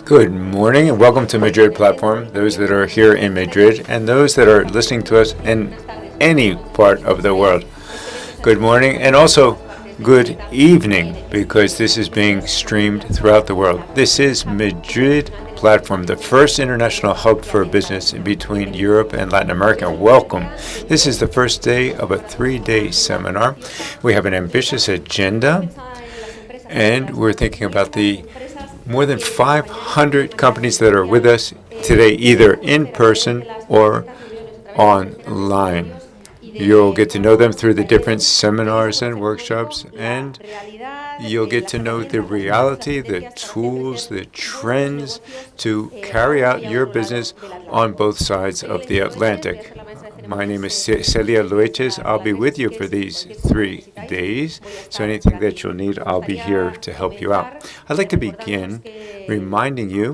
Good morning and welcome to Madrid Platform, those that are here in Madrid and those that are listening to us in any part of the world. Good morning and also good evening, because this is being streamed throughout the world. This is Madrid Platform, the first international hub for business in between Europe and Latin America. Welcome. This is the first day of a 3-day seminar. We have an ambitious agenda, and we're thinking about the more than 500 companies that are with us today, either in person or online. You'll get to know them through the different seminars and workshops, and you'll get to know the reality, the tools, the trends to carry out your business on both sides of the Atlantic. My name is Celia Lueches. I'll be with you for these 3 days, so anything that you'll need, I'll be here to help you out. I'd like to begin reminding you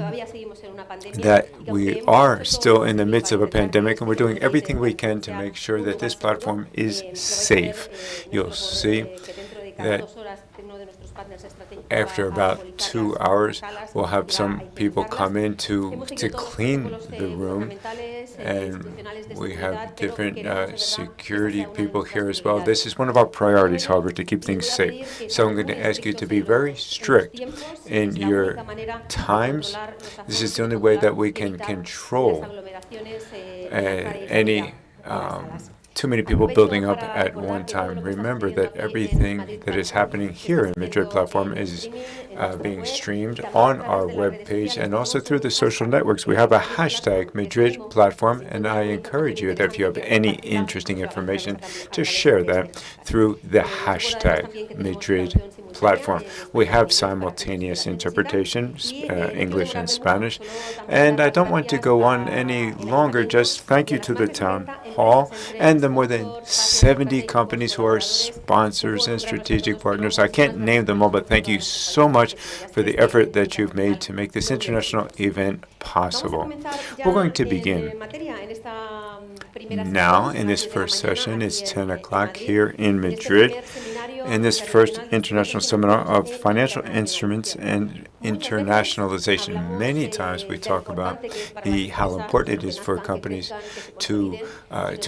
that we are still in the midst of a pandemic, and we're doing everything we can to make sure that this platform is safe. You'll see that after about 2 hours, we'll have some people come in to clean the room, and we have different security people here as well. This is one of our priorities, however, to keep things safe. So I'm going to ask you to be very strict in your times. This is the only way that we can control any too many people building up at one time. Remember that everything that is happening here in Madrid Platform is being streamed on our webpage and also through the social networks. We have a hashtag Madrid Platform, and I encourage you that if you have any interesting information to share that through the hashtag Madrid Platform. We have simultaneous interpretation, English and Spanish, and I don't want to go on any longer. Just thank you to the town hall and the more than 70 companies who are sponsors and strategic partners. I can't name them all, but thank you so much for the effort that you've made to make this international event possible. We're going to begin now in this first session. It's 10 o'clock here in Madrid. In this first international seminar of financial instruments and internationalization. Many times we talk about how important it is for companies to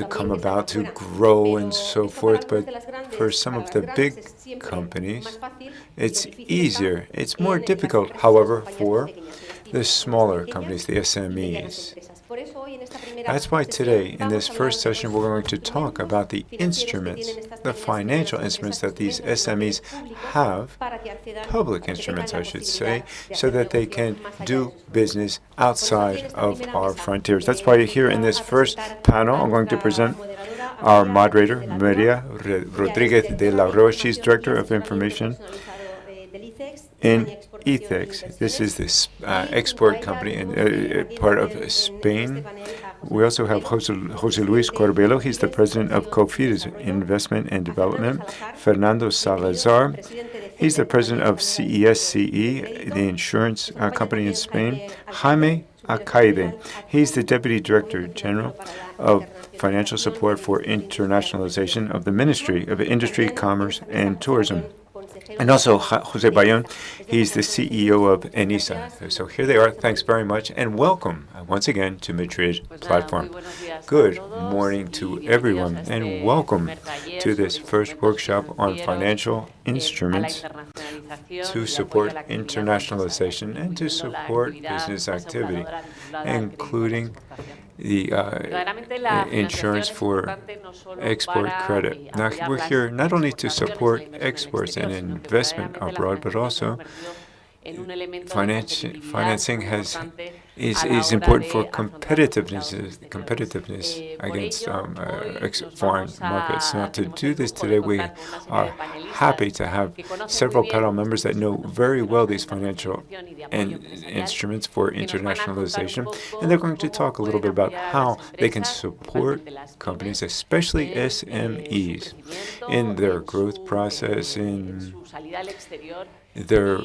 come about, to grow and so forth, but for some of the big companies, it's easier. It's more difficult, however, for the smaller companies, the SMEs. That's why today, in this first session, we're going to talk about the instruments, the financial instruments that these SMEs have, public instruments, I should say, so that they can do business outside of our frontiers. That's why here in this first panel, I'm going to present our moderator, Maria Rodriguez de la Roa. She's Director of Information in ETHEX. This is this export company and part of Spain. We also have José Luis Corbelo. He's the president of Cofidis Investment and Development. Fernando Salazar. He's the president of CESCE, the insurance company in Spain. Jaime Acaide. He's the deputy director general of financial support for internationalization of the Ministry of Industry, Commerce, and Tourism. And also Jose Bayon, he's the CEO of ENISA. So here they are. Thanks very much, and welcome once again to Madrid Platform. Good morning to everyone, and welcome to this first workshop on financial instruments to support internationalization and to support business activity, including the insurance for export credit. Now, we're here not only to support exports and investment abroad, but also financing is important for competitiveness against foreign markets. Now, to do this today, we are happy to have several panel members that know very well these financial instruments for internationalization, and they're going to talk a little bit about how they can support companies, especially SMEs, in their growth process, in their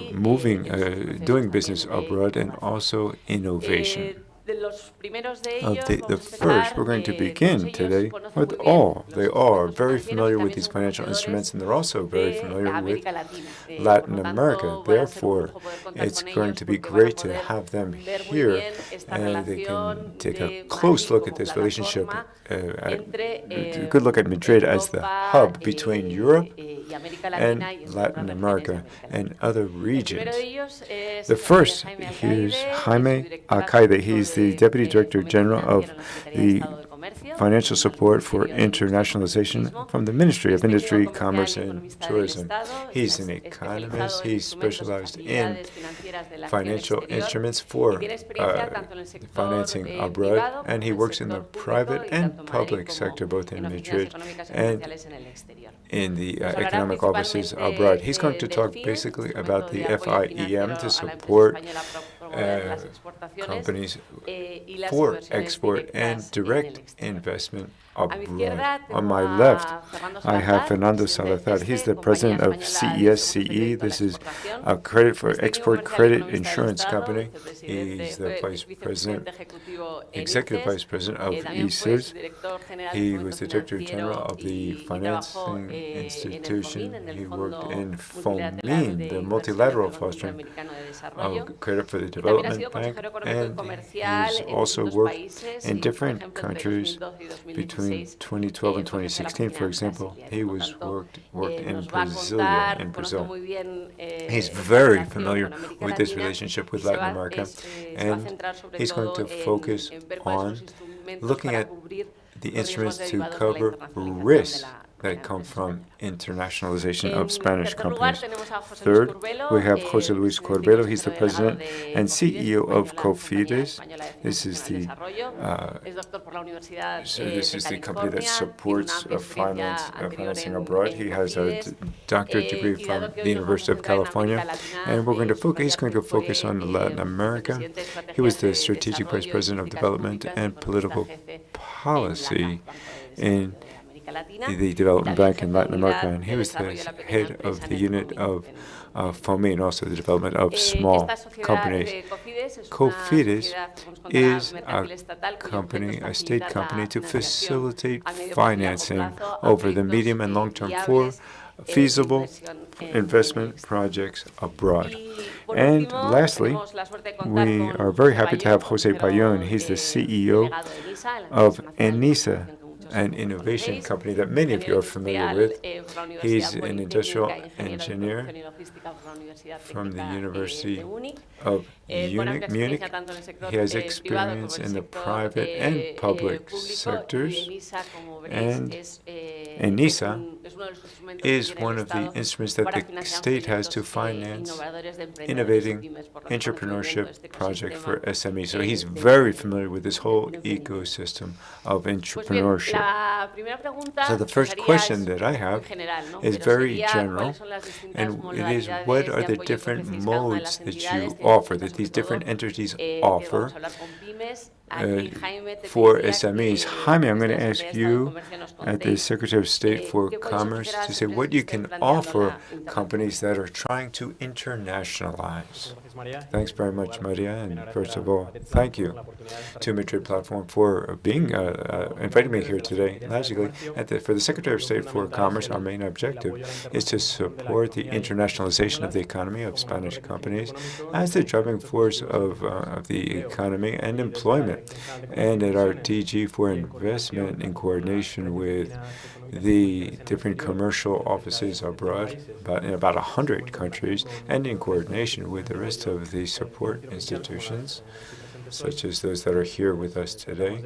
doing business abroad, and also innovation. the first, we're going to begin today with all. They all are very familiar with these financial instruments, and they're also very familiar with Latin America. Therefore, it's going to be great to have them here, and they can take a close look at this relationship, a good look at Madrid as the hub between Europe and Latin America and other regions. The first, here's Jaime Alcaide. He's the Deputy Director General of the Financial Support for Internationalization from the Ministry of Industry, Commerce, and Tourism. He's an economist. He's specialized in financial instruments for financing abroad, and he works in the private and public sector, both in Madrid and in the economic offices abroad. He's going to talk basically about the FIEM to support companies for export and direct investment abroad. On my left, I have Fernando Salazar. He's the president of CESCE. This is a credit for export credit insurance company. He's the executive vice president of ICES. He was the director general of the financing institution. He worked in FOMIN, the multilateral fostering of credit for the development bank, and he's also worked in different countries between 2012 and 2016, for example. He was worked in Brazil. He's very familiar with this relationship with Latin America, and he's going to focus on looking at the instruments to cover risks that come from internationalization of Spanish companies. Third, we have José Luis Corbelo. He's the president and CEO of COFIDES. This is the company that supports financing abroad. He has a doctorate degree from the University of California, and he's going to focus on Latin America. He was the strategic vice president of development and political policy in the Development Bank in Latin America, and he was the head of the unit of FOMIN, also the development of small companies. COFIDES is a state company to facilitate financing over the medium and long term for feasible investment projects abroad. And lastly, we are very happy to have Jose Payón. He's the CEO of ENISA, an innovation company that many of you are familiar with. He's an industrial engineer from the University of Munich. He has experience in the private and public sectors, and ENISA is one of the instruments that the state has to finance innovating entrepreneurship project for SMEs. So he's very familiar with this whole ecosystem of entrepreneurship. So the first question that I have is very general, and it is, what are the different modes that you offer, that these different entities offer for SMEs? Jaime, I'm going to ask you, as the Secretary of State for Commerce, to say what you can offer companies that are trying to internationalize. Thanks very much, Maria, and first of all, thank you to Madrid Platform for being inviting me here today. Logically, for the Secretary of State for Commerce, our main objective is to support the internationalization of the economy of Spanish companies as the driving force of the economy and employment. And at our DG for investment, in coordination with the different commercial offices abroad, in about 100 countries, and in coordination with the rest of the support institutions, such as those that are here with us today,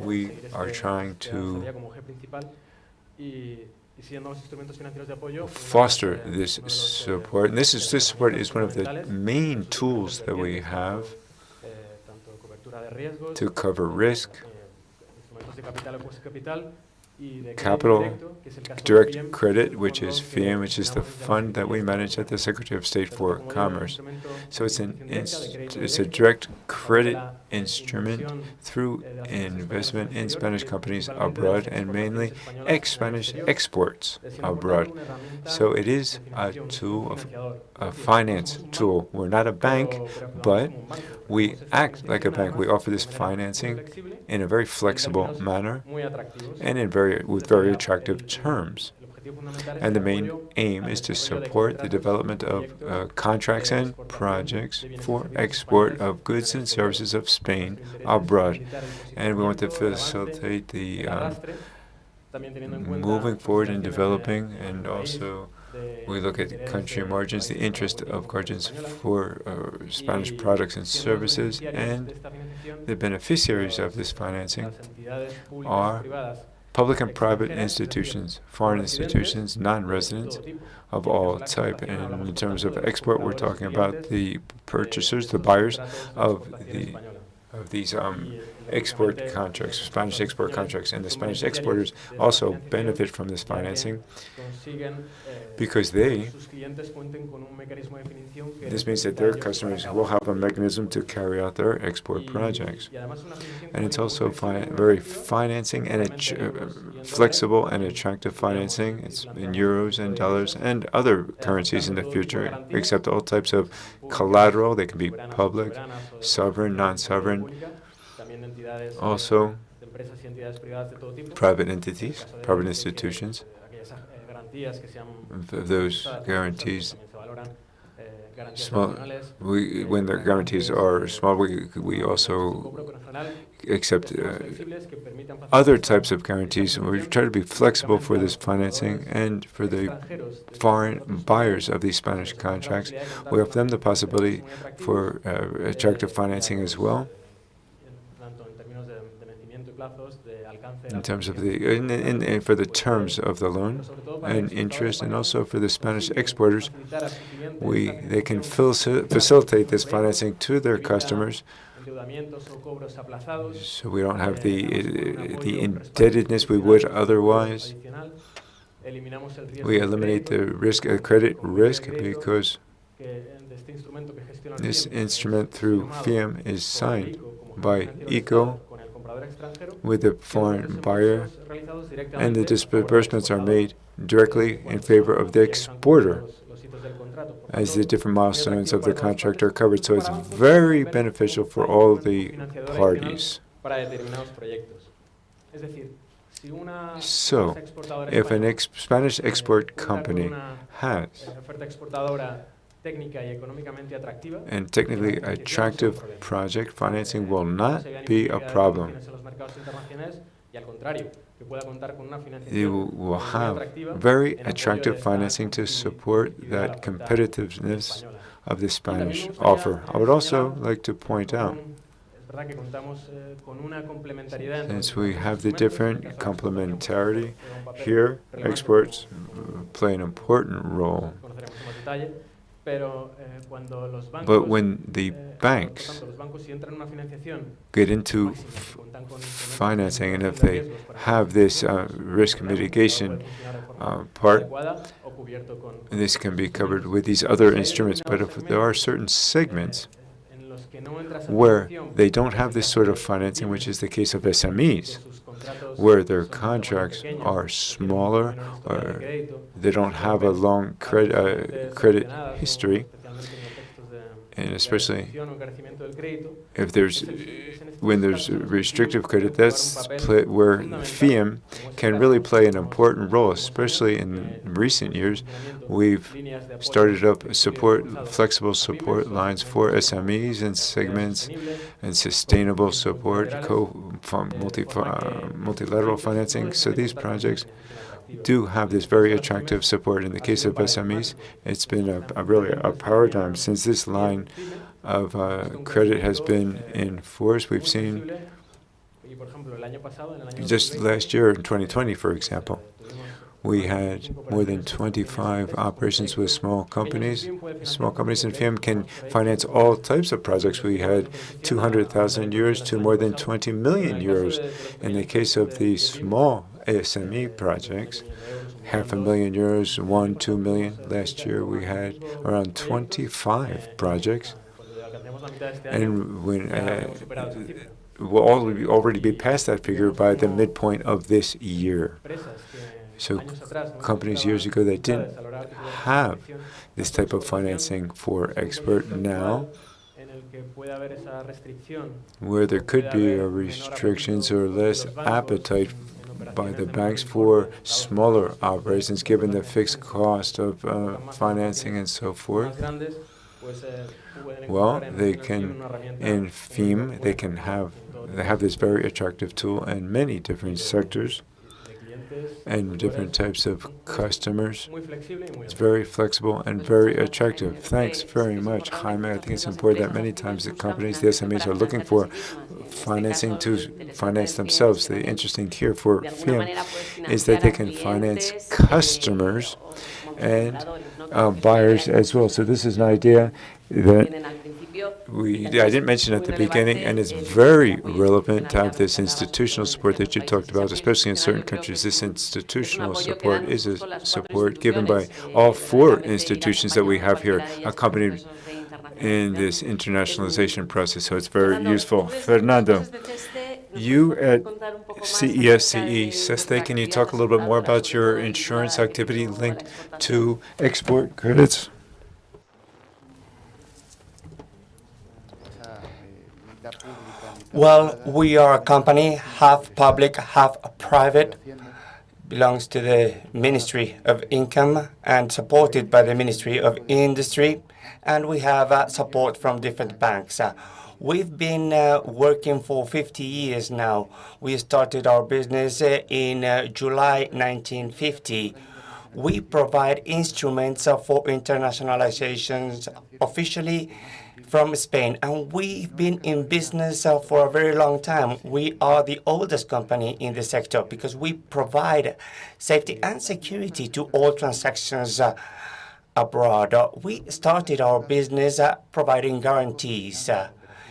we are trying to foster this support. And this support is one of the main tools that we have to cover risk, capital direct credit, which is FIAM, which is the fund that we manage at the Secretary of State for Commerce. So it's a direct credit instrument through investment in Spanish companies abroad and mainly Spanish exports abroad. So it is a tool, a finance tool. We're not a bank, but we act like a bank. We offer this financing in a very flexible manner and with very attractive terms. And the main aim is to support the development of contracts and projects for export of goods and services of Spain abroad. And we want to facilitate the moving forward and developing, and also we look at country margins, the interest of margins for Spanish products and services, and the beneficiaries of this financing are public and private institutions, foreign institutions, non-residents of all type. And in terms of export, we're talking about the purchasers, the buyers of these export contracts, Spanish export contracts. And the Spanish exporters also benefit from this financing because this means that their customers will have a mechanism to carry out their export projects. And it's also very financing and flexible and attractive financing. It's in euros and dollars and other currencies in the future, except all types of collateral. They can be public, sovereign, non-sovereign, also private entities, private institutions. Those guarantees, when the guarantees are small, we also accept other types of guarantees. And we try to be flexible for this financing, and for the foreign buyers of these Spanish contracts, we offer them the possibility for attractive financing as well. In terms of for the terms of the loan and interest, and also for the Spanish exporters, they can facilitate this financing to their customers, so we don't have the indebtedness we would otherwise. We eliminate the credit risk, because this instrument through FIAM is signed by ICO with the foreign buyer, and the disbursements are made directly in favor of the exporter as the different milestones of the contract are covered. So it's very beneficial for all the parties. So if a Spanish export company has and technically attractive project, financing will not be a problem. You will have very attractive financing to support that competitiveness of the Spanish offer. I would also like to point out, since we have the different complementarity here, exports play an important role. But when the banks get into financing, and if they have this risk mitigation part, this can be covered with these other instruments. But if there are certain segments where they don't have this sort of financing, which is the case of SMEs, where their contracts are smaller, or they don't have a long credit history, and especially when there's restrictive credit, that's where FIAM can really play an important role. Especially in recent years, we've started up flexible support lines for SMEs and segments, and sustainable support, multilateral financing. So these projects do have this very attractive support. In the case of SMEs, it's been really a paradigm since this line of credit has been in force. We've seen just last year in 2020, for example, we had more than 25 operations with small companies. Small companies in FIAM can finance all types of projects. We had 200,000 euros to more than 20 million euros. In the case of the small SME projects, €500,000, 1, 2 million. Last year we had around 25 projects, and we'll already be past that figure by the midpoint of this year. So companies years ago that didn't have this type of financing for export now, where there could be restrictions or less appetite by the banks for smaller operations, given the fixed cost of financing and so forth. Well, they can, in FEAM, they have this very attractive tool in many different sectors and different types of customers. It's very flexible and very attractive. Thanks very much, Jaime. I think it's important that many times the companies, the SMEs, are looking for financing to finance themselves. The interesting here for FIAM is that they can finance customers and buyers as well. So this is an idea that I didn't mention at the beginning, and it's very relevant to have this institutional support that you talked about, especially in certain countries. This institutional support is a support given by all 4 institutions that we have here, accompanied in this internationalization process, so it's very useful. Fernando, you at CESCE, CESTE, can you talk a little bit more about your insurance activity linked to export credits? Well, we are a company, half public, half private, belongs to the Ministry of Income and supported by the Ministry of Industry, and we have support from different banks. We've been working for 50 years now. We started our business in July 1950. We provide instruments for internationalizations officially from Spain, and we've been in business for a very long time. We are the oldest company in the sector because we provide safety and security to all transactions abroad. We started our business providing guarantees.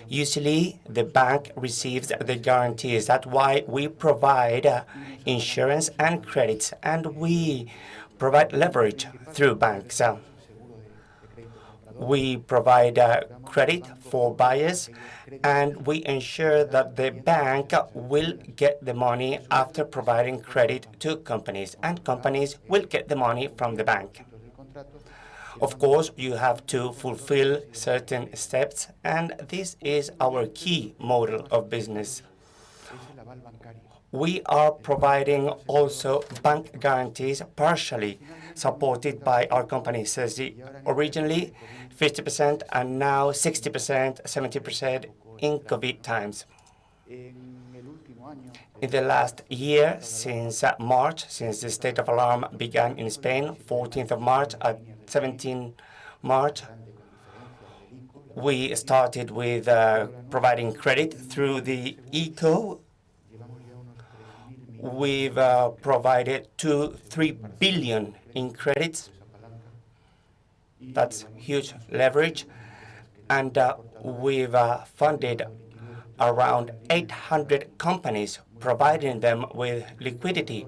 Usually, the bank receives the guarantees. That's why we provide insurance and credits, and we provide leverage through banks. We provide credit for buyers, and we ensure that the bank will get the money after providing credit to companies, and companies will get the money from the bank. Of course, you have to fulfill certain steps, and this is our key model of business. We are providing also bank guarantees partially supported by our company, CESI, originally 50% and now 60%, 70% in COVID times. In the last year, since March, since the state of alarm began in Spain, 14th of March at 17 March, we started with providing credit through the ECO. We've provided 2-3 billion in credits. That's huge leverage. And we've funded around 800 companies, providing them with liquidity.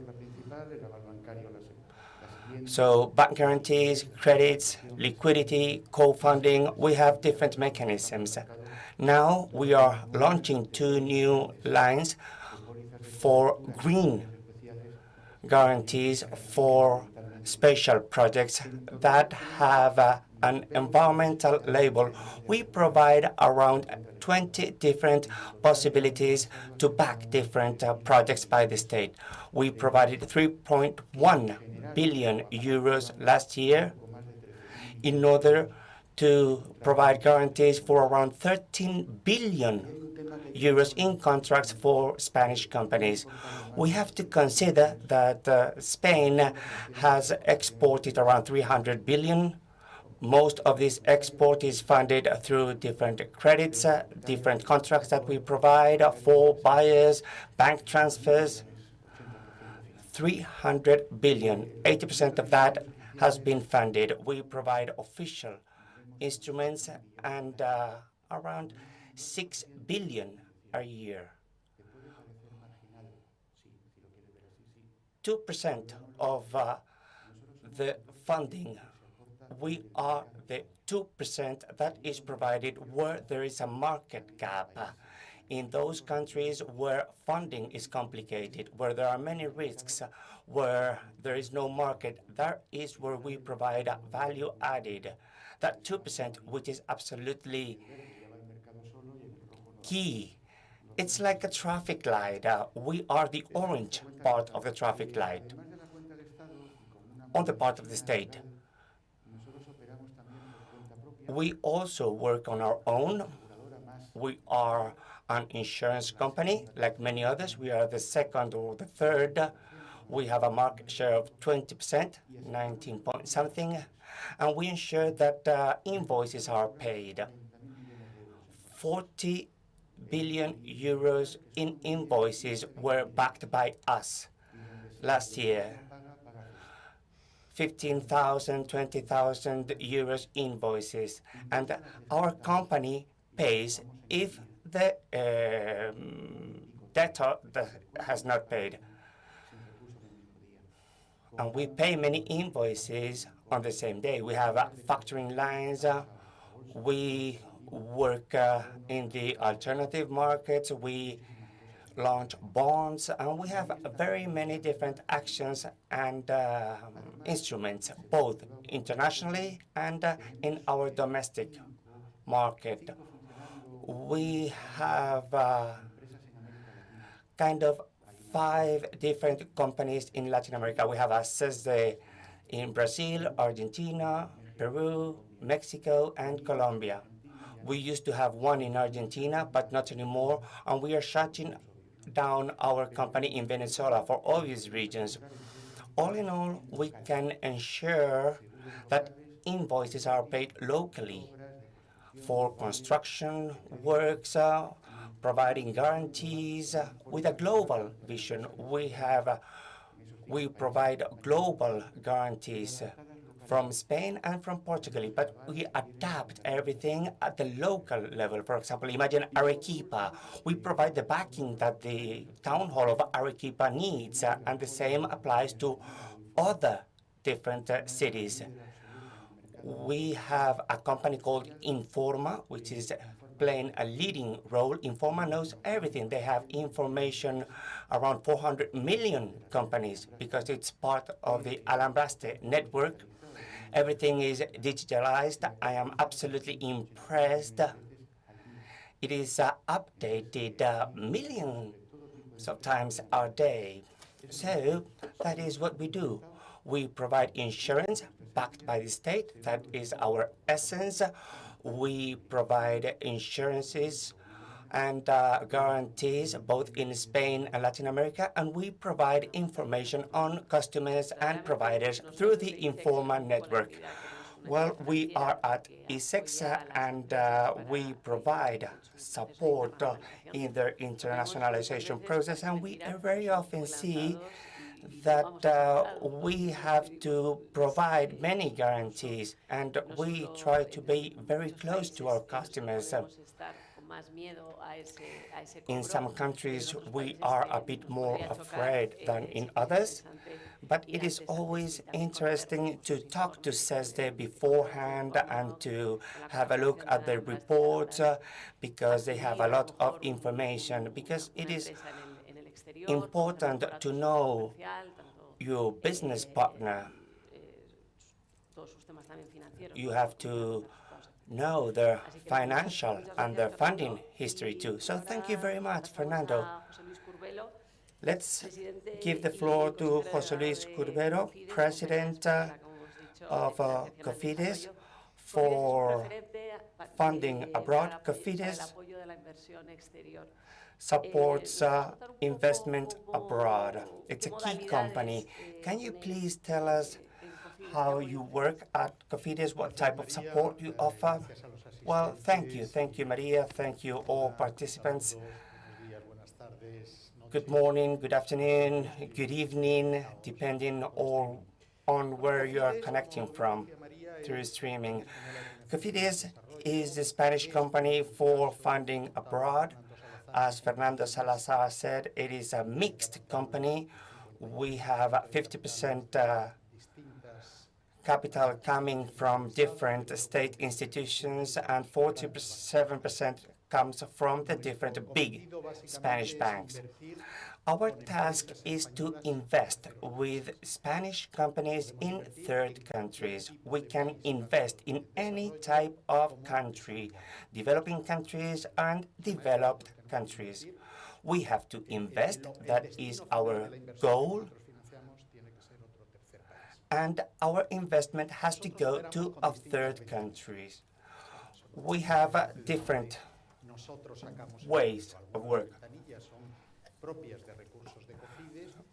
So bank guarantees, credits, liquidity, co-funding, we have different mechanisms. Now we are launching 2 new lines for green guarantees for special projects that have an environmental label. We provide around 20 different possibilities to back different projects by the state. We provided 3.1 billion euros last year in order to provide guarantees for around 13 billion euros in contracts for Spanish companies. We have to consider that Spain has exported around 300 billion. Most of this export is funded through different credits, different contracts that we provide for buyers, bank transfers. 300 billion, 80% of that has been funded. We provide official instruments and around 6 billion a year. 2% of the funding. We are the 2% that is provided where there is a market gap. In those countries where funding is complicated, where there are many risks, where there is no market, that is where we provide a value added. That 2%, which is absolutely key. It's like a traffic light. We are the orange part of the traffic light on the part of the state. We also work on our own. We are an insurance company, like many others. We are the second or the third. We have a market share of 20%, 19 point something, and we ensure that invoices are paid. 40 billion euros in invoices were backed by us last year. 15,000, 20,000 euros invoices, and our company pays if the debtor has not paid. And we pay many invoices on the same day. We have factoring lines. We work in the alternative markets. We launch bonds, and we have very many different actions and instruments, both internationally and in our domestic market. We have kind of 5 different companies in Latin America. We have a SESDE in Brazil, Argentina, Peru, Mexico, and Colombia. We used to have one in Argentina, but not anymore, and we are shutting down our company in Venezuela for obvious reasons. All in all, we can ensure that invoices are paid locally for construction works, providing guarantees with a global vision. We provide global guarantees from Spain and from Portugal, but we adapt everything at the local level. For example, imagine Arequipa. We provide the backing that the town hall of Arequipa needs, and the same applies to other different cities. We have a company called Informa, which is playing a leading role. Informa knows everything. They have information around 400 million companies because it's part of the Alambraste network. Everything is digitalized. I am absolutely impressed. It is updated millions of times a day. So that is what we do. We provide insurance backed by the state. That is our essence. We provide insurances and guarantees both in Spain and Latin America, and we provide information on customers and providers through the Informa network. Well, we are at ISEX, and we provide support in their internationalization process, and we very often see that we have to provide many guarantees, and we try to be very close to our customers. In some countries, we are a bit more afraid than in others, but it is always interesting to talk to SESDE beforehand and to have a look at the reports because they have a lot of information, because it is important to know your business partner. You have to know their financial and their funding history too. So thank you very much, Fernando. Let's give the floor to José Luis Curbero, President of COFIDES, for funding abroad. COFIDES supports investment abroad. It's a key company. Can you please tell us how you work at COFIDES, what type of support you offer? Well, thank you. Thank you, Maria. Thank you, all participants. Good morning, good afternoon, good evening, depending on where you are connecting from through streaming. COFIDES is the Spanish company for funding abroad. As Fernando Salazar said, it is a mixed company. we have 50% capital coming from different state institutions, and 47% comes from the different big Spanish banks. Our task is to invest with Spanish companies in third countries. We can invest in any type of country, developing countries and developed countries. We have to invest, that is our goal, and our investment has to go to a third countries. We have different ways of work.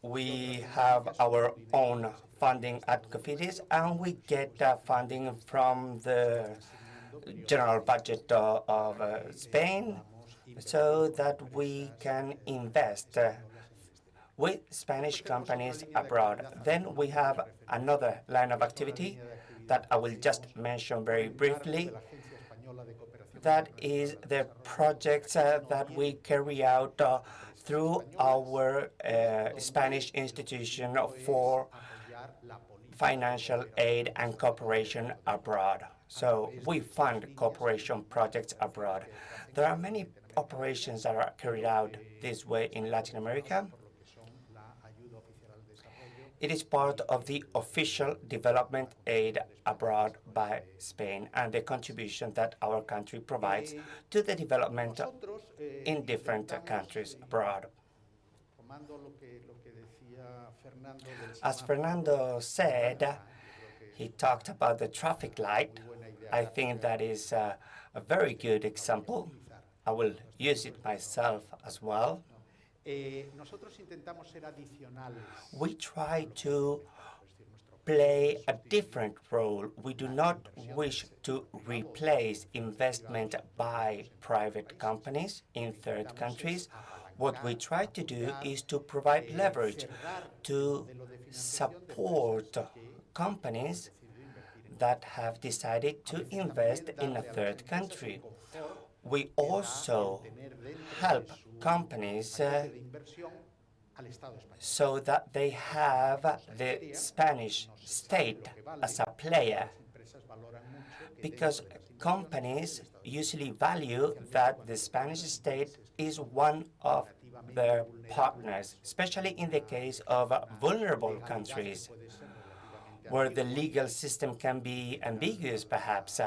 We have our own funding at COFIDES, and we get funding from the general budget of Spain, so that we can invest with Spanish companies abroad. Then we have another line of activity that I will just mention very briefly. That is the projects that we carry out through our Spanish institution for financial aid and cooperation abroad. So we fund cooperation projects abroad. There are many operations that are carried out this way in Latin America. It is part of the official development aid abroad by Spain and the contribution that our country provides to the development in different countries abroad. As Fernando said, he talked about the traffic light. I think that is a very good example. I will use it myself as well. We try to play a different role. We do not wish to replace investment by private companies in third countries. What we try to do is to provide leverage to support companies that have decided to invest in a third country. We also help companies so that they have the Spanish state as a player, because companies usually value that the Spanish state is one of their partners, especially in the case of vulnerable countries, where the legal system can be ambiguous, perhaps.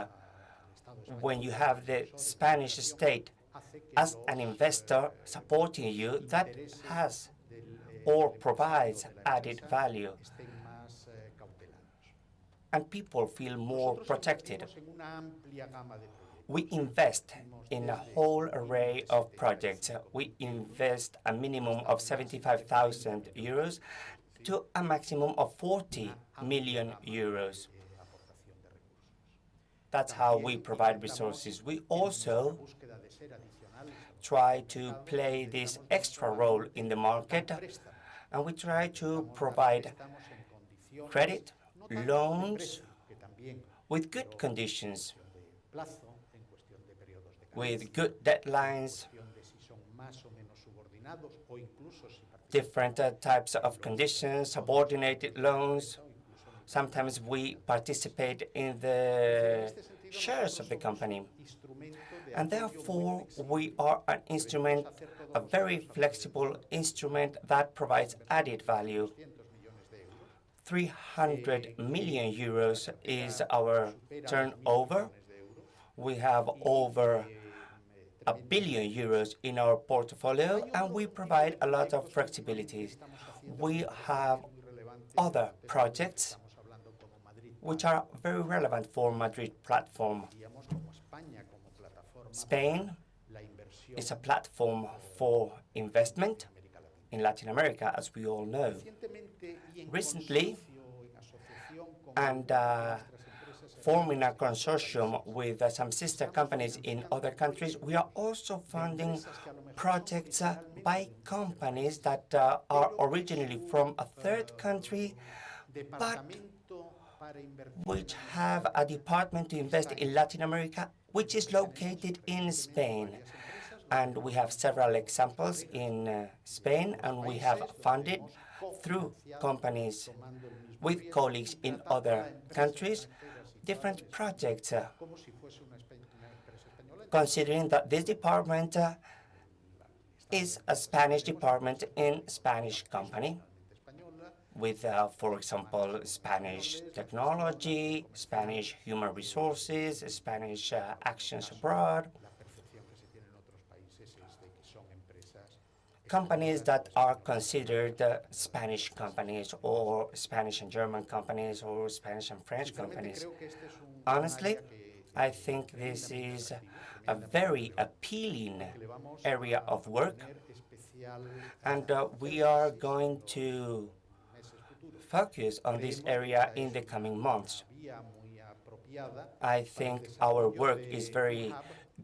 When you have the Spanish state as an investor supporting you, that has or provides added value, and people feel more protected. We invest in a whole array of projects. We invest a minimum of 75,000 euros to a maximum of 40 million euros. That's how we provide resources. We also try to play this extra role in the market, and we try to provide credit, loans with good conditions, with good deadlines, different types of conditions, subordinated loans. Sometimes we participate in the shares of the company. And therefore, we are an instrument, a very flexible instrument that provides added value. 300 million euros is our turnover. We have over 1 billion euros in our portfolio, and we provide a lot of flexibility. We have other projects which are very relevant for Madrid platform. Spain is a platform for investment in Latin America, as we all know. Recently, and forming a consortium with some sister companies in other countries, we are also funding projects by companies that are originally from a third country, but which have a department to invest in Latin America, which is located in Spain. And we have several examples in Spain, and we have funded through companies with colleagues in other countries, different projects, considering that this department is a Spanish department in Spanish company with, for example, Spanish technology, Spanish human resources, Spanish actions abroad. Companies that are considered Spanish companies or Spanish and German companies or Spanish and French companies. Honestly, I think this is a very appealing area of work, and we are going to focus on this area in the coming months. I think our work is very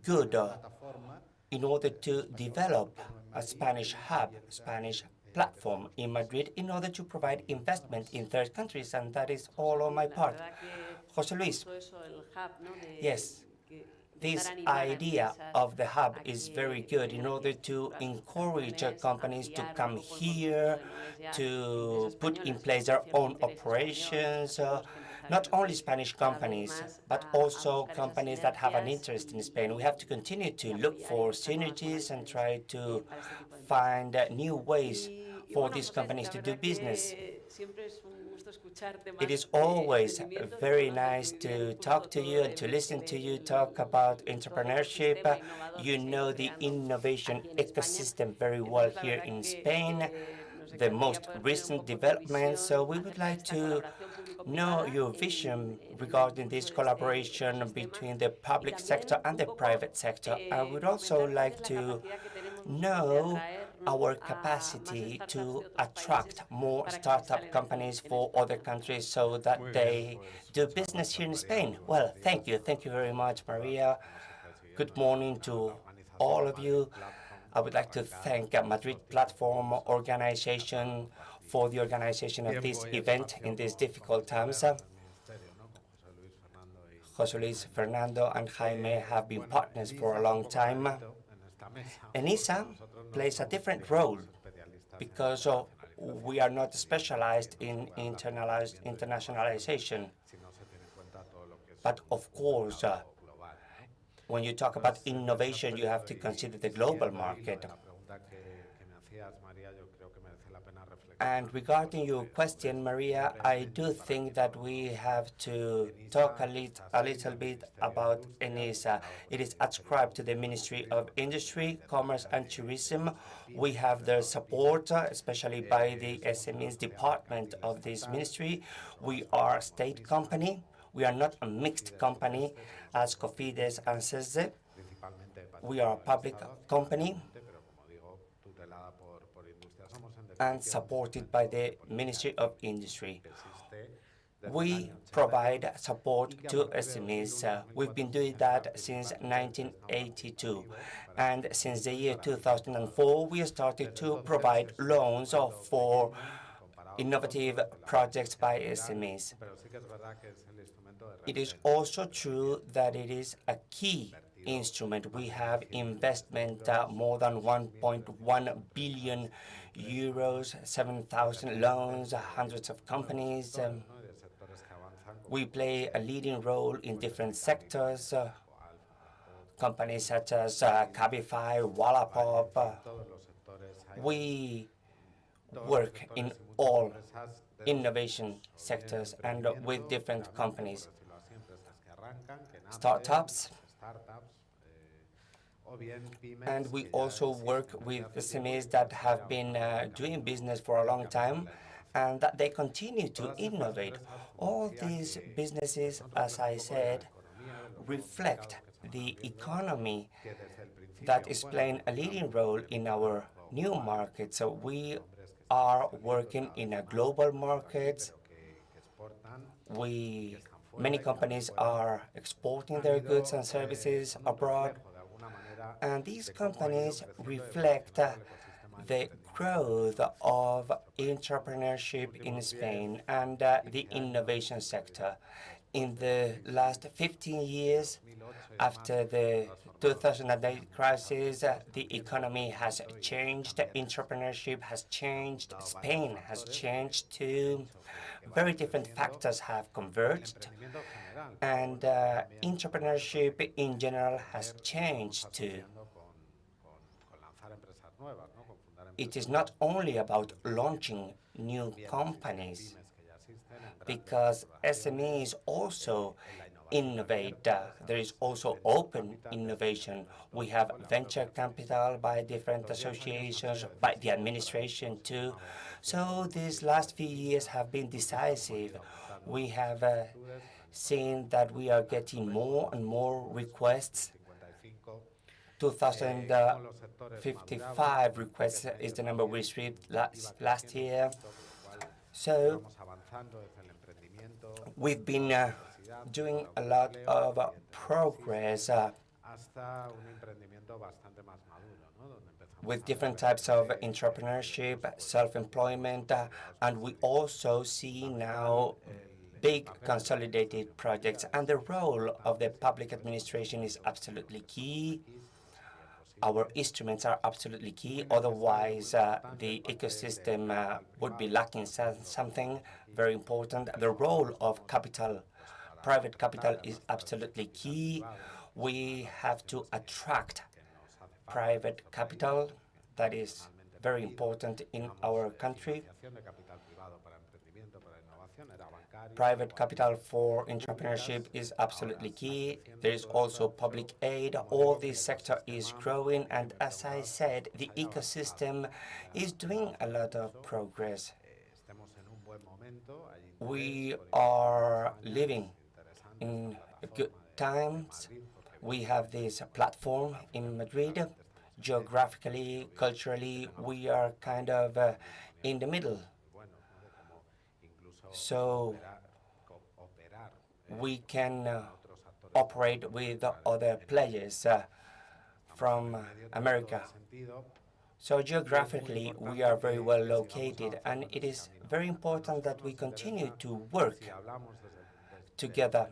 good in order to develop a Spanish hub, Spanish platform in Madrid in order to provide investment in third countries, and that is all on my part. José Luis, yes, this idea of the hub is very good in order to encourage companies to come here, to put in place their own operations, not only Spanish companies, but also companies that have an interest in Spain. We have to continue to look for synergies and try to find new ways for these companies to do business. It is always very nice to talk to you and to listen to you talk about entrepreneurship. You know the innovation ecosystem very well here in Spain, the most recent developments. So we would like to know your vision regarding this collaboration between the public sector and the private sector. I would also like to know our capacity to attract more startup companies for other countries so that they do business here in Spain. Well, thank you. Thank you very much, Maria. Good morning to all of you. I would like to thank Madrid Platform Organization for the organization of this event in these difficult times. José Luis, Fernando, and Jaime have been partners for a long time. ENISA plays a different role because we are not specialized in internationalization. But of course, when you talk about innovation, you have to consider the global market. And regarding your question, Maria, I do think that we have to talk a little bit about ENISA. It is adscribed to the Ministry of Industry, Commerce and Tourism. We have their support, especially by the SMEs department of this ministry. We are a state company. We are not a mixed company as Cofides and SESE. We are a public company and supported by the Ministry of Industry. We provide support to SMEs. We've been doing that since 1982. And since the year 2004, we started to provide loans for innovative projects by SMEs. It is also true that it is a key instrument. We have investment more than 1.1 billion euros, 7,000 loans, hundreds of companies. We play a leading role in different sectors, companies such as Cabify, Wallapop. We work in all innovation sectors and with different companies, startups, and we also work with SMEs that have been doing business for a long time and that they continue to innovate. All these businesses, as I said, reflect the economy that is playing a leading role in our new market. So we are working in a global market. Many companies are exporting their goods and services abroad, and these companies reflect the growth of entrepreneurship in Spain and the innovation sector. In the last 15 years, after the 2008 crisis, the economy has changed, entrepreneurship has changed, Spain has changed too. Very different factors have converged, and entrepreneurship in general has changed too. It is not only about launching new companies, because SMEs also innovate. There is also open innovation. We have venture capital by different associations, by the administration too. So these last few years have been decisive. We have seen that we are getting more and more requests. 2,055 requests is the number we received last year. So we've been doing a lot of progress with different types of entrepreneurship, self-employment, and we also see now big consolidated projects, and the role of the public administration is absolutely key. Our instruments are absolutely key, otherwise the ecosystem would be lacking something very important. The role of capital, private capital, is absolutely key. We have to attract private capital. That is very important in our country. Private capital for entrepreneurship is absolutely key. There is also public aid. All this sector is growing, and as I said, the ecosystem is doing a lot of progress. We are living in good times. We have this platform in Madrid. Geographically, culturally, we are kind of in the middle. So we can operate with other players from America. So geographically, we are very well located, and it is very important that we continue to work together.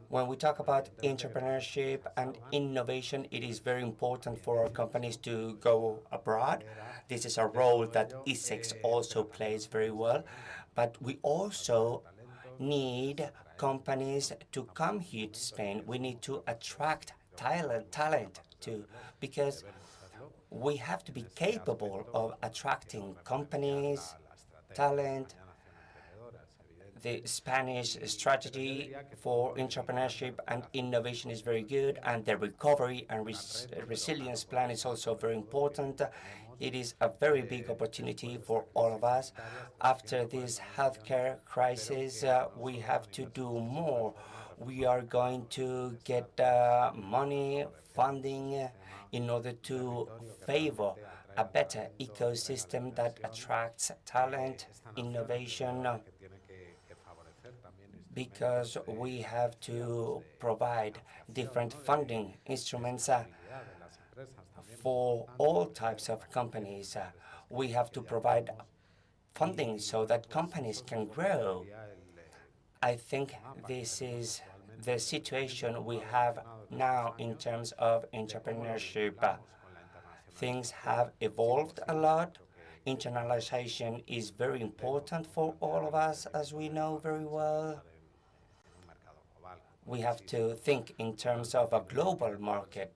When we talk about entrepreneurship and innovation, it is very important for our companies to go abroad. This is a role that ISEX also plays very well. But we also need companies to come here to Spain. We need to attract talent too, because we have to be capable of attracting companies, talent. The Spanish strategy for entrepreneurship and innovation is very good, and the recovery and resilience plan is also very important. It is a very big opportunity for all of us. After this healthcare crisis, we have to do more. We are going to get money, funding, in order to favor a better ecosystem that attracts talent, innovation, because we have to provide different funding instruments for all types of companies. We have to provide funding so that companies can grow. I think this is the situation we have now in terms of entrepreneurship. Things have evolved a lot. Internationalization is very important for all of us, as we know very well. We have to think in terms of a global market,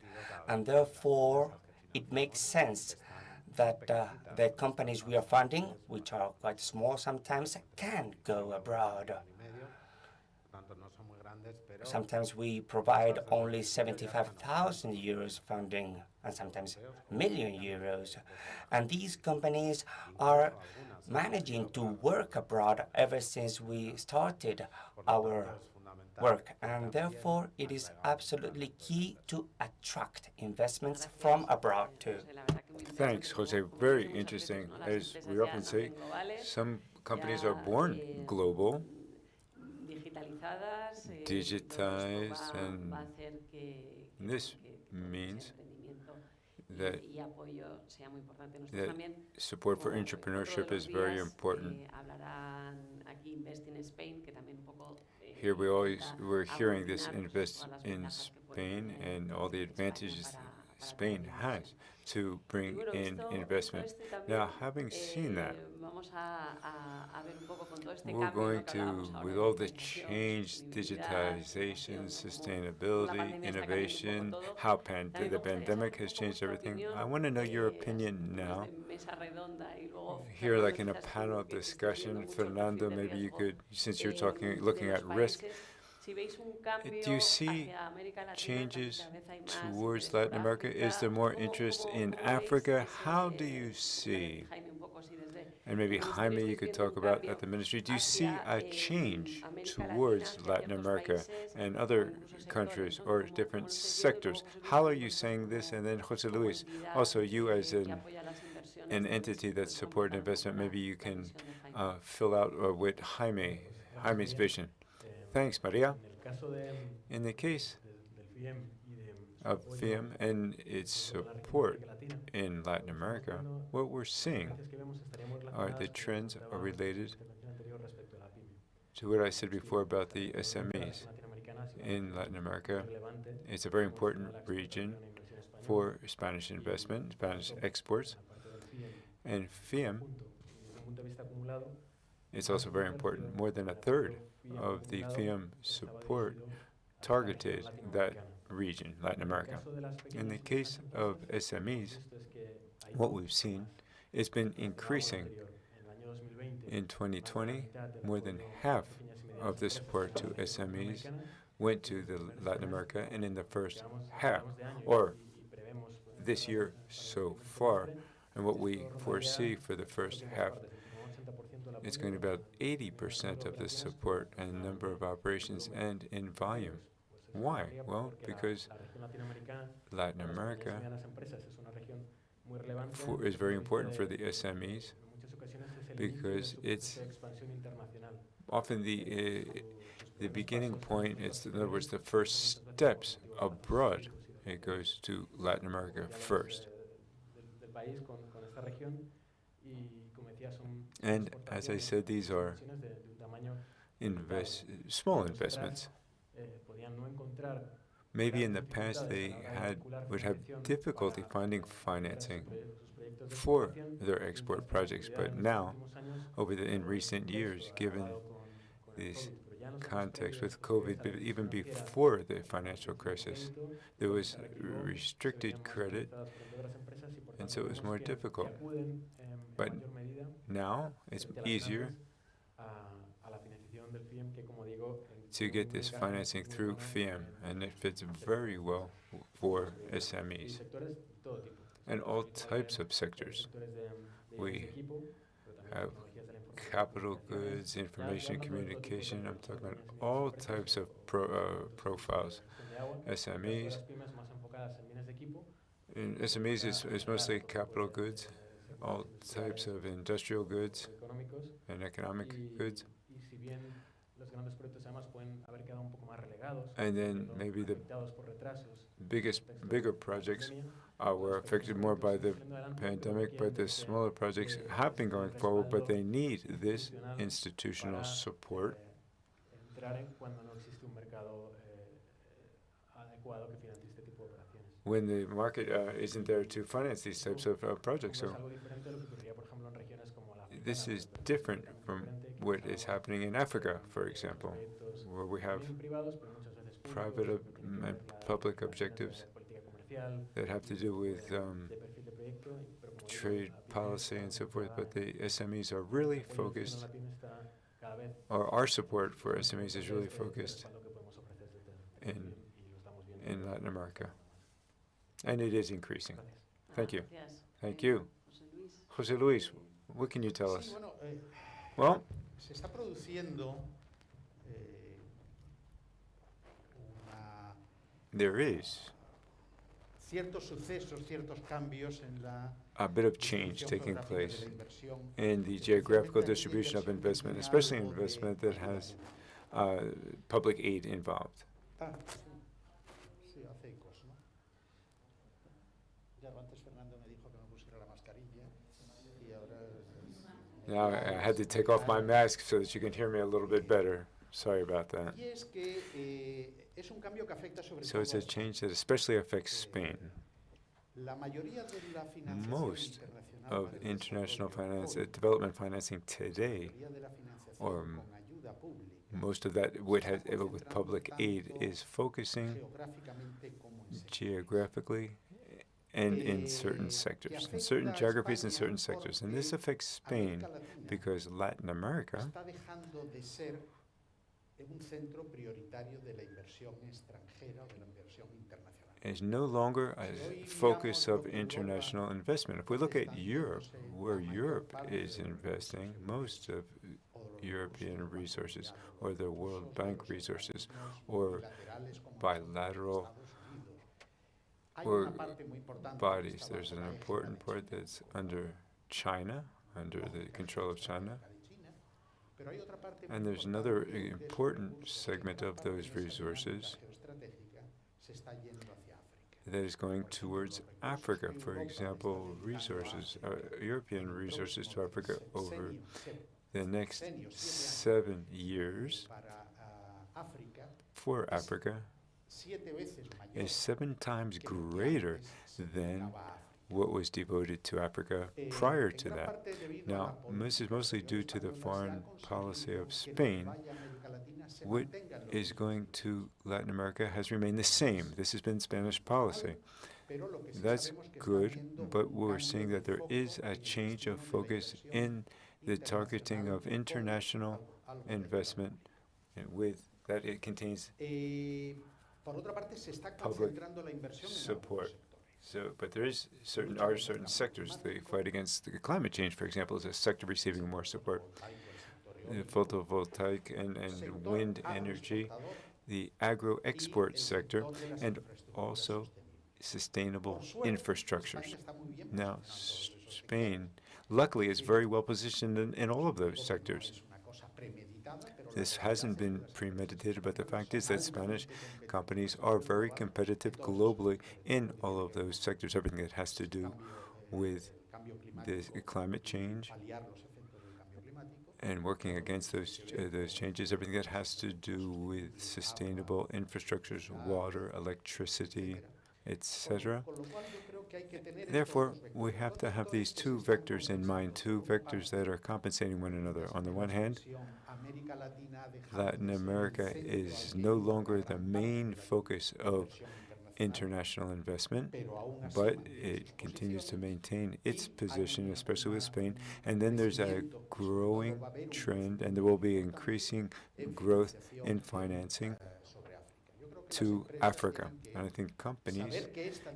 and therefore it makes sense that the companies we are funding, which are quite small sometimes, can go abroad. Sometimes we provide only 75,000 euros funding, and sometimes million euros. And these companies are managing to work abroad ever since we started our work. And therefore, it is absolutely key to attract investments from abroad too. Thanks, Jose. Very interesting. As we often say, some companies are born global, digitized, and this means that support for entrepreneurship is very important. Here we're hearing this invest in Spain and all the advantages Spain has to bring in investment. Now, having seen that, we're going to, with all the change, digitization, sustainability, innovation, how the pandemic has changed everything. I want to know your opinion now. Here, like in a panel discussion, Fernando, maybe you could, since you're looking at risk, do you see changes towards Latin America? Is there more interest in Africa? How do you see, and maybe Jaime, you could talk about at the ministry, do you see a change towards Latin America and other countries or different sectors? How are you saying this? And then Jose Luis, also you as an entity that supports investment, maybe you can fill out with Jaime's vision. Thanks, Maria. In the case of FIEM and its support in Latin America, what we're seeing are the trends are related to what I said before about the SMEs in Latin America. It's a very important region for Spanish investment, Spanish exports, and FIEM is also very important. More than a third of the FIEM support targeted that region, Latin America. In the case of SMEs, what we've seen has been increasing. In 2020, more than half of the support to SMEs went to Latin America, and in the first half, or this year so far, and what we foresee for the first half, it's going to be about 80% of the support and number of operations and in volume. Why? Well, because Latin America is very important for the SMEs because it's often the beginning point. It's, in other words, the first steps abroad. It goes to Latin America first. And as I said, these are small investments. Maybe in the past they would have difficulty finding financing for their export projects, but now, in recent years, given this context with COVID, but even before the financial crisis, there was restricted credit, and so it was more difficult. But now it's easier to get this financing through FIEM, and it fits very well for SMEs and all types of sectors. We have capital goods, information communication. I'm talking about all types of profiles. SMEs. In SMEs is mostly capital goods, all types of industrial goods and economic goods. And then maybe the bigger projects were affected more by the pandemic, but the smaller projects have been going forward, but they need this institutional support when the market isn't there to finance these types of projects. So this is different from what is happening in Africa, for example, where we have private and public objectives that have to do with trade policy and so forth, but the SMEs are really focused, or our support for SMEs is really focused in Latin America. And it is increasing. Thank you. Thank you. Jose Luis, what can you tell us? Well, there is a bit of change taking place in the geographical distribution of investment, especially investment that has public aid involved. Now I had to take off my mask so that you can hear me a little bit better. Sorry about that. So it's a change that especially affects Spain. Most of international finance, development financing today, or most of that with public aid, is focusing geographically and in certain sectors, in certain geographies and certain sectors. And this affects Spain because Latin America is no longer a focus of international investment. If we look at Europe, where Europe is investing most of European resources, or the World Bank resources, or bilateral or bodies, there's an important part that's under China, under the control of China. And there's another important segment of those resources that is going towards Africa. For example, resources, European resources to Africa over the next 7 years for Africa is 7 times greater than what was devoted to Africa prior to that. Now, this is mostly due to the foreign policy of Spain. What is going to Latin America has remained the same. This has been Spanish policy. That's good, but we're seeing that there is a change of focus in the targeting of international investment with that it contains public support. So, but there is certain sectors. The fight against the climate change, for example, is a sector receiving more support. The photovoltaic and wind energy, the agro-export sector, and also sustainable infrastructures. Now, Spain, luckily, is very well positioned in all of those sectors. This hasn't been premeditated, but the fact is that Spanish companies are very competitive globally in all of those sectors, everything that has to do with the climate change and working against those changes, everything that has to do with sustainable infrastructures, water, electricity, etc. Therefore, we have to have these 2 vectors in mind, 2 vectors that are compensating one another. On the one hand, Latin America is no longer the main focus of international investment, but it continues to maintain its position, especially with Spain. And then there's a growing trend, and there will be increasing growth in financing to Africa. And I think companies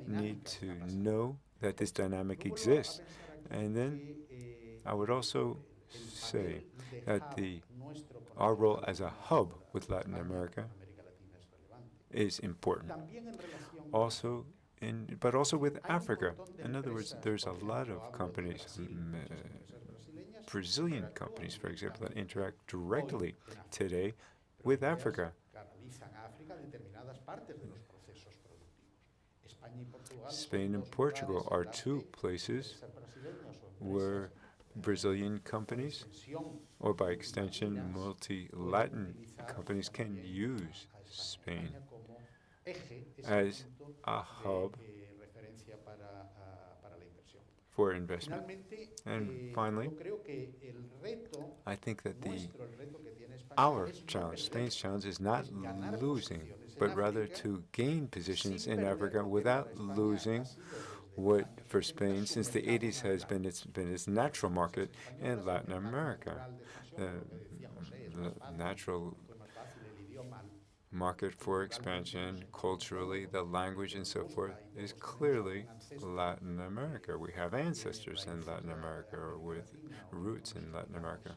need to know that this dynamic exists. And then I would also say that our role as a hub with Latin America is important. But also with Africa. In other words, there's a lot of companies, Brazilian companies, for example, that interact directly today with Africa. Spain and Portugal are 2 places where Brazilian companies, or by extension, multi-Latin companies, can use Spain as a hub for investment. And finally, I think that our challenge, Spain's challenge, is not losing, but rather to gain positions in Africa without losing what, for Spain, since the 80s has been its natural market in Latin America. The natural market for expansion, culturally, the language and so forth, is clearly Latin America. We have ancestors in Latin America, or with roots in Latin America.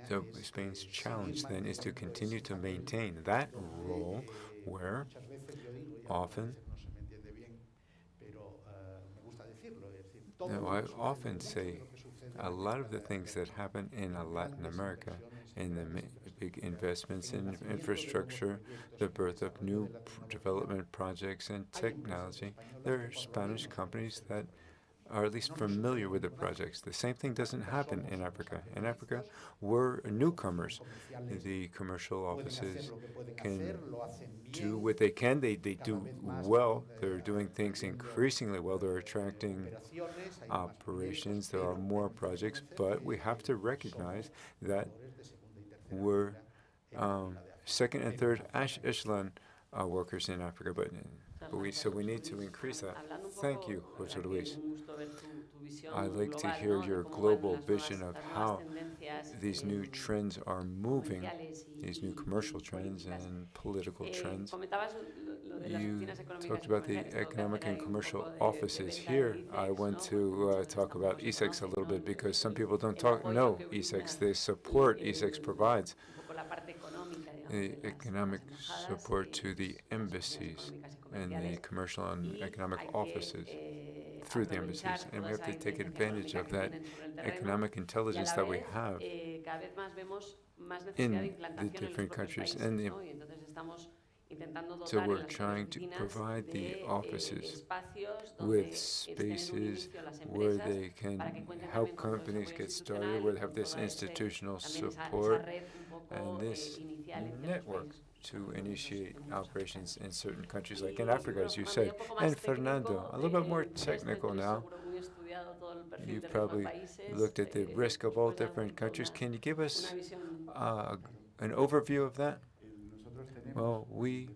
So Spain's challenge then is to continue to maintain that role where often, I often say a lot of the things that happen in Latin America, in the big investments in infrastructure, the birth of new development projects and technology, there are Spanish companies that are at least familiar with the projects. The same thing doesn't happen in Africa. In Africa, we're newcomers. The commercial offices can do what they can. They do well. They're doing things increasingly well. They're attracting operations. There are more projects, but we have to recognize that we're second and third echelon workers in Africa, but we need to increase that. Thank you, Jose Luis. I'd like to hear your global vision of how these new trends are moving, these new commercial trends and political trends. You talked about the economic and commercial offices. Here, I want to talk about ISEX a little bit because some people don't know ISEX. The support ISEX provides, the economic support to the embassies and the commercial and economic offices through the embassies. And we have to take advantage of that economic intelligence that we have in the different countries. And so we're trying to provide the offices with spaces where they can help companies get started, where they have this institutional support and this network to initiate operations in certain countries, like in Africa, as you said. And Fernando, a little bit more technical now. You've probably looked at the risk of all different countries. Can you give us an overview of that? Well, we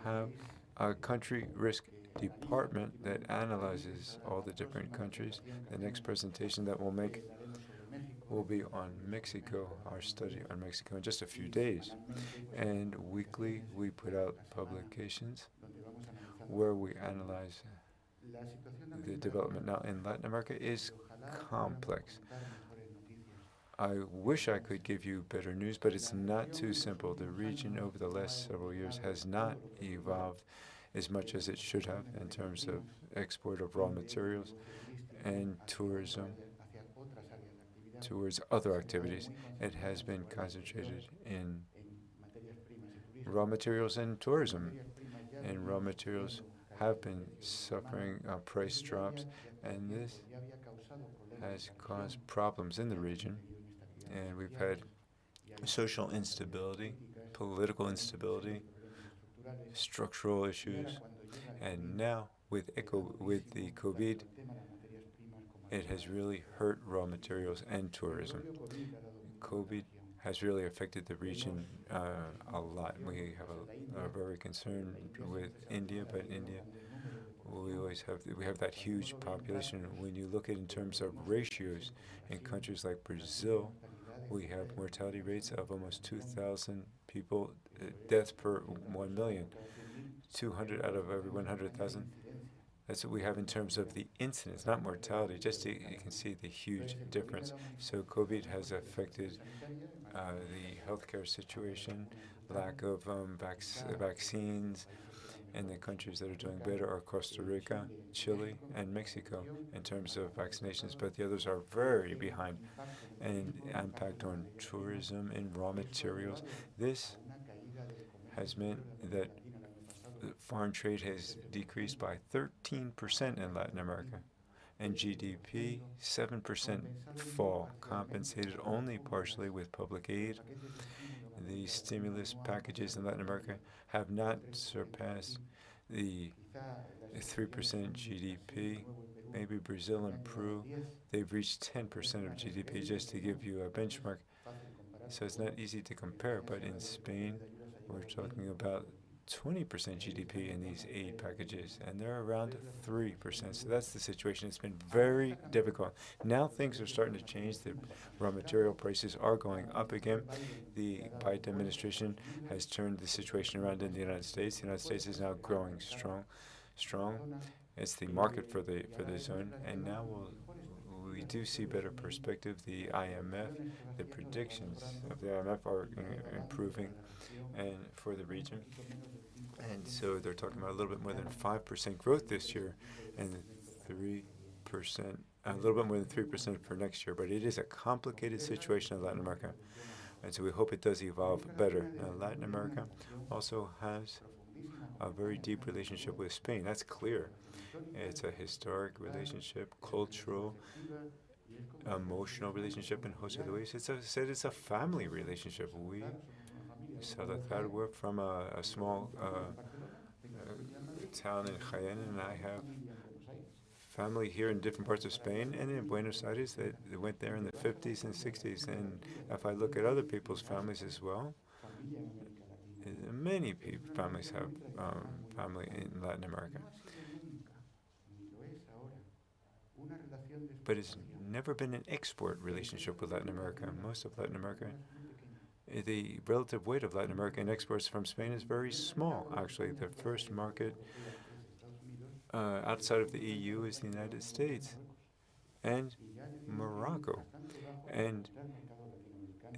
have a country risk department that analyzes all the different countries. The next presentation that we'll make will be on Mexico, our study on Mexico, in just a few days. And weekly, we put out publications where we analyze the development. Now, in Latin America is complex. I wish I could give you better news, but it's not too simple. The region over the last several years has not evolved as much as it should have in terms of export of raw materials and tourism towards other activities. It has been concentrated in raw materials and tourism. And raw materials have been suffering price drops, and this has caused problems in the region. And we've had social instability, political instability, structural issues, and now with the COVID, it has really hurt raw materials and tourism. COVID has really affected the region a lot. We are very concerned with India, but India, we have that huge population. When you look at in terms of ratios in countries like Brazil, we have mortality rates of almost 2,000 people, deaths per 1 million, 200 out of every 100,000. That's what we have in terms of the incidence, not mortality. Just you can see the huge difference. So COVID has affected the healthcare situation, lack of vaccines, and the countries that are doing better are Costa Rica, Chile, and Mexico in terms of vaccinations, but the others are very behind. And impact on tourism and raw materials. This has meant that foreign trade has decreased by 13% in Latin America. And GDP, 7% fall, compensated only partially with public aid. The stimulus packages in Latin America have not surpassed the 3% GDP. Maybe Brazil and Peru, they've reached 10% of GDP, just to give you a benchmark. So it's not easy to compare, but in Spain, we're talking about 20% GDP in these aid packages, and they're around 3%. So that's the situation. It's been very difficult. Now things are starting to change. The raw material prices are going up again. The Biden administration has turned the situation around in the United States. The United States is now growing strong. It's the market for the zone, and now we do see better perspective. The IMF, the predictions of the IMF are improving, and for the region, and so they're talking about a little bit more than 5% growth this year, and 3%, a little bit more than 3% for next year. But it is a complicated situation in Latin America, and so we hope it does evolve better. Now, Latin America also has a very deep relationship with Spain. That's clear. It's a historic relationship, cultural, emotional relationship in Jose Luis. It's a family relationship. We, Salazar, we're from a small town in Jaén, and I have family here in different parts of Spain and in Buenos Aires that went there in the 50s and 60s. And if I look at other people's families as well, many families have family in Latin America. But it's never been an export relationship with Latin America. Most of Latin America, the relative weight of Latin American exports from Spain is very small. Actually, the first market outside of the EU is the United States and Morocco. And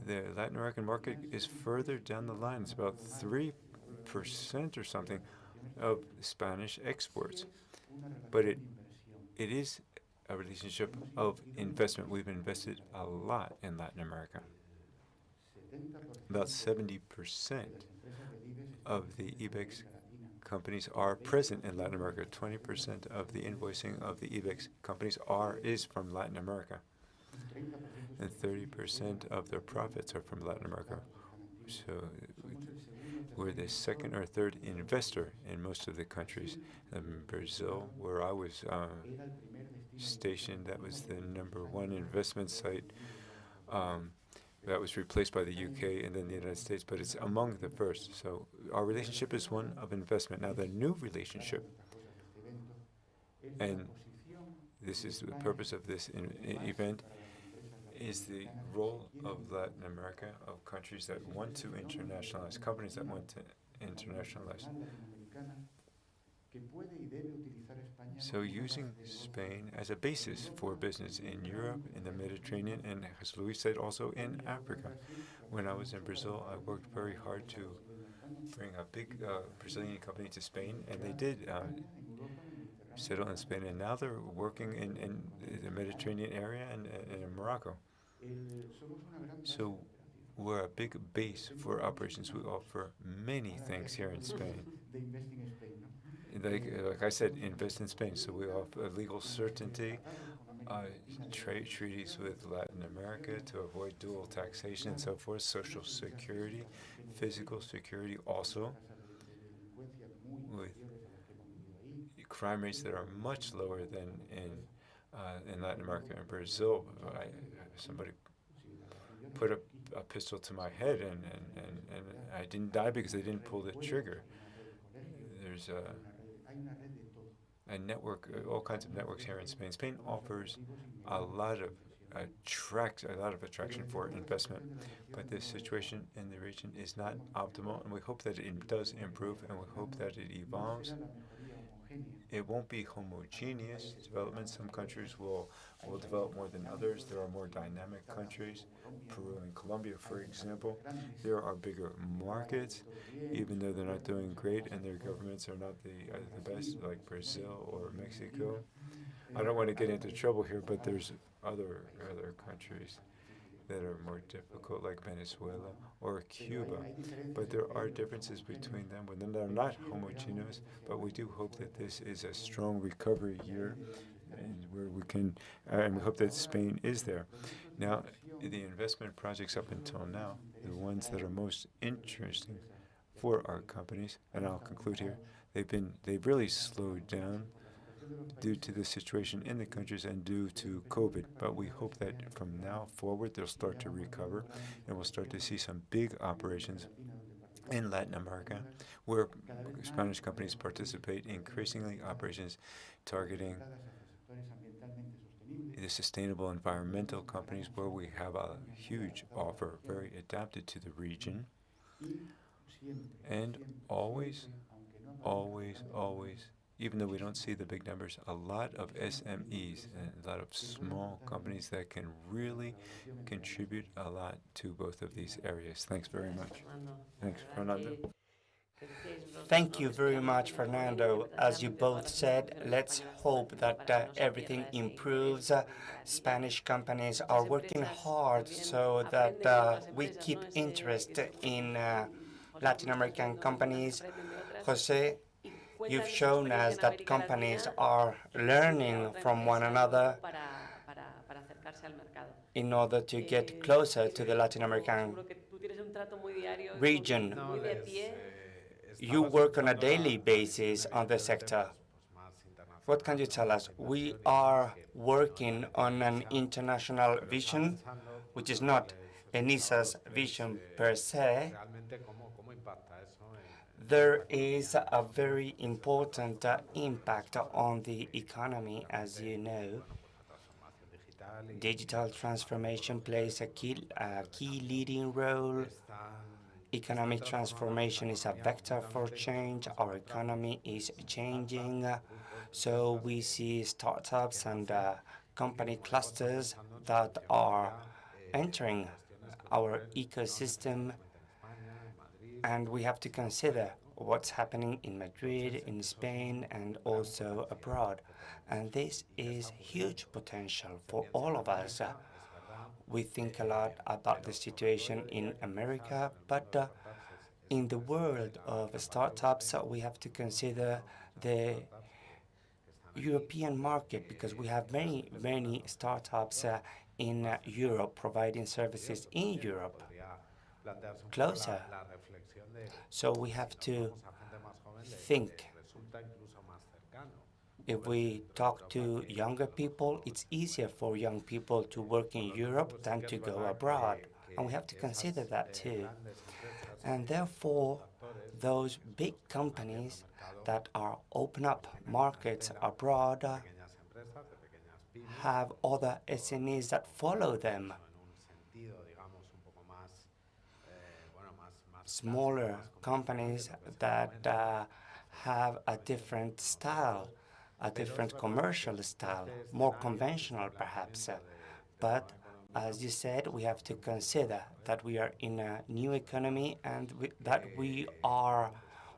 the Latin American market is further down the line. It's about 3% or something of Spanish exports. But it is a relationship of investment. We've invested a lot in Latin America. About 70% of the IBEX companies are present in Latin America. 20% of the invoicing of the IBEX companies is from Latin America. And 30% of their profits are from Latin America. So we're the second or third investor in most of the countries. In Brazil, where I was stationed, that was the #1 investment site. That was replaced by the UK and then the United States, but it's among the first. So our relationship is one of investment. Now the new relationship, and this is the purpose of this event, is the role of Latin America, of countries that want to internationalize, companies that want to internationalize. So using Spain as a basis for business in Europe, in the Mediterranean, and as Luis said, also in Africa. When I was in Brazil, I worked very hard to bring a big Brazilian company to Spain, and they did settle in Spain, and now they're working in the Mediterranean area and in Morocco. So we're a big base for operations. We offer many things here in Spain. Like I said, invest in Spain. So we offer legal certainty, trade treaties with Latin America to avoid dual taxation and so forth, social security, physical security also, with crime rates that are much lower than in Latin America. In Brazil, somebody put a pistol to my head, and I didn't die because they didn't pull the trigger. There's a network, all kinds of networks here in Spain. Spain offers a lot of attraction for investment, but the situation in the region is not optimal, and we hope that it does improve, and we hope that it evolves. It won't be homogeneous development. Some countries will develop more than others. There are more dynamic countries, Peru and Colombia, for example. There are bigger markets, even though they're not doing great and their governments are not the best, like Brazil or Mexico. I don't want to get into trouble here, but there's other countries that are more difficult, like Venezuela or Cuba. But there are differences between them. But they're not homogeneous, but we do hope that this is a strong recovery year, and where we can, and we hope that Spain is there. Now, the investment projects up until now, the ones that are most interesting for our companies, and I'll conclude here, they've really slowed down due to the situation in the countries and due to COVID. But we hope that from now forward they'll start to recover, and we'll start to see some big operations in Latin America, where Spanish companies participate, increasingly operations targeting the sustainable environmental companies, where we have a huge offer, very adapted to the region. And always, even though we don't see the big numbers, a lot of SMEs and a lot of small companies that can really contribute a lot to both of these areas. Thanks very much. Thanks, Fernando. Thank you very much, Fernando. As you both said, let's hope that everything improves. Spanish companies are working hard so that we keep interest in Latin American companies. Jose, you've shown us that companies are learning from one another in order to get closer to the Latin American region. You work on a daily basis on the sector. What can you tell us? We are working on an international vision, which is not ENISA's vision per se. There is a very important impact on the economy, as you know. Digital transformation plays a key leading role. Economic transformation is a vector for change. Our economy is changing. So we see startups and company clusters that are entering our ecosystem. And we have to consider what's happening in Madrid, in Spain, and also abroad. And this is huge potential for all of us. We think a lot about the situation in America, but in the world of startups, we have to consider the European market, because we have many startups in Europe providing services in Europe closer. So we have to think. If we talk to younger people, it's easier for young people to work in Europe than to go abroad. And we have to consider that too. And therefore, those big companies that are open up markets abroad have other SMEs that follow them. Smaller companies that have a different style, a different commercial style, more conventional perhaps. But as you said, we have to consider that we are in a new economy and that we are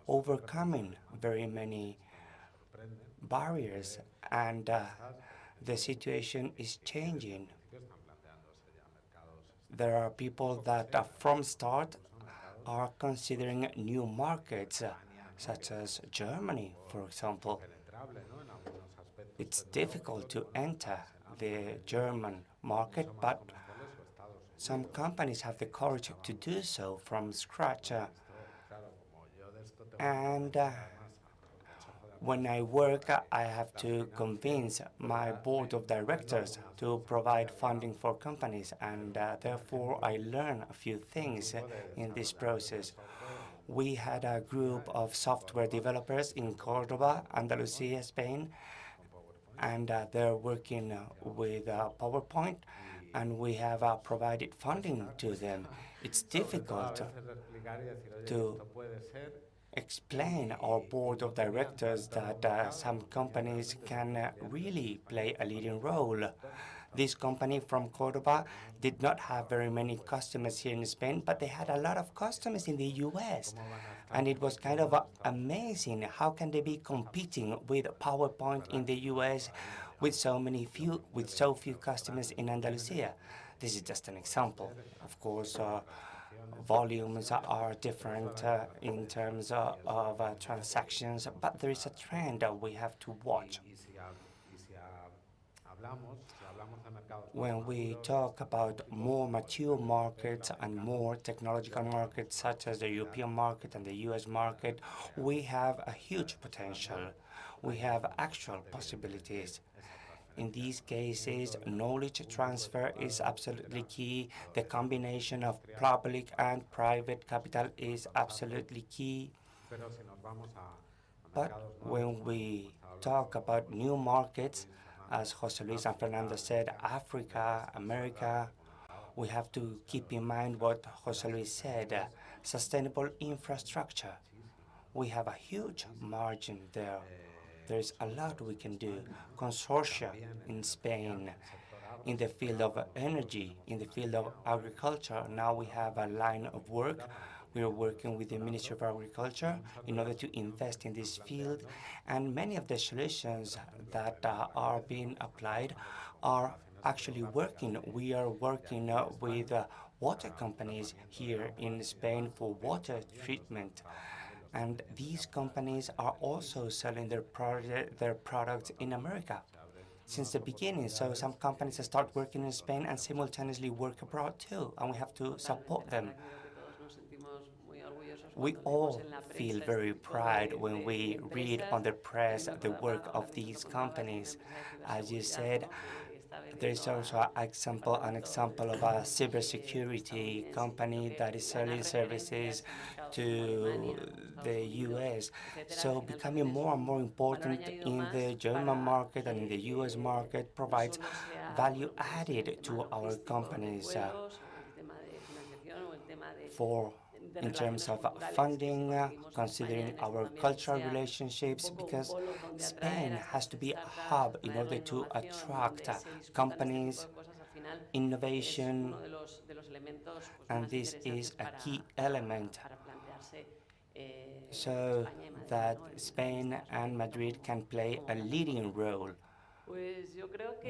overcoming very many barriers, and the situation is changing. There are people that from start are considering new markets, such as Germany, for example. It's difficult to enter the German market, but some companies have the courage to do so from scratch. And when I work, I have to convince my board of directors to provide funding for companies, and therefore I learn a few things in this process. We had a group of software developers in Córdoba, Andalusia, Spain, and they're working with PowerPoint, and we have provided funding to them. It's difficult to explain our board of directors that some companies can really play a leading role. This company from Córdoba did not have very many customers here in Spain, but they had a lot of customers in the US. And it was kind of amazing. How can they be competing with PowerPoint in the US with so few customers in Andalusia? This is just an example. Of course, volumes are different in terms of transactions, but there is a trend that we have to watch. When we talk about more mature markets and more technological markets, such as the European market and the US market, we have a huge potential. We have actual possibilities. In these cases, knowledge transfer is absolutely key. The combination of public and private capital is absolutely key. But when we talk about new markets, as José Luis and Fernando said, Africa, America, we have to keep in mind what José Luis said, sustainable infrastructure. We have a huge margin there. There is a lot we can do. Consortia in Spain, in the field of energy, in the field of agriculture. Now we have a line of work. We are working with the Ministry of Agriculture in order to invest in this field. And many of the solutions that are being applied are actually working. We are working with water companies here in Spain for water treatment. And these companies are also selling their products in America since the beginning. So some companies start working in Spain and simultaneously work abroad too, and we have to support them. We all feel very proud when we read on the press the work of these companies. As you said, there is also an example of a cybersecurity company that is selling services to the US. So becoming more and more important in the German market and in the US market provides value added to our companies in terms of funding, considering our cultural relationships, because Spain has to be a hub in order to attract companies, innovation, and this is a key element so that Spain and Madrid can play a leading role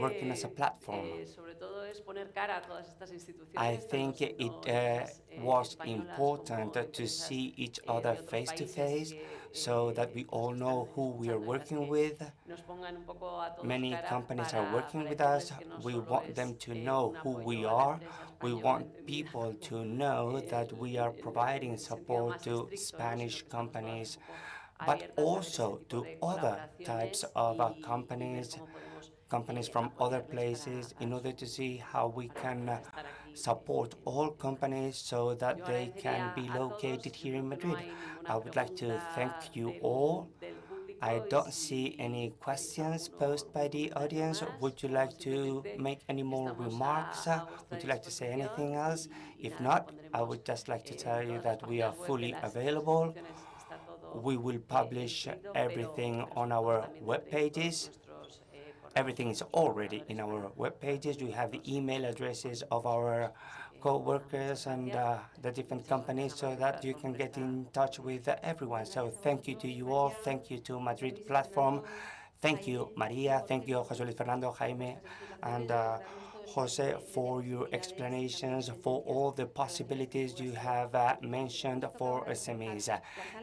working as a platform. I think it was important to see each other face to face so that we all know who we are working with. Many companies are working with us. We want them to know who we are. We want people to know that we are providing support to Spanish companies, but also to other types of companies from other places, in order to see how we can support all companies so that they can be located here in Madrid. I would like to thank you all. I don't see any questions posed by the audience. Would you like to make any more remarks? Would you like to say anything else? If not, I would just like to tell you that we are fully available. We will publish everything on our web pages. Everything is already in our web pages. You have the email addresses of our co-workers and the different companies so that you can get in touch with everyone. So thank you to you all. Thank you to Madrid Platform. Thank you, Maria. Thank you, José Luis Fernando, Jaime, and Jose, for your explanations, for all the possibilities you have mentioned for SMEs.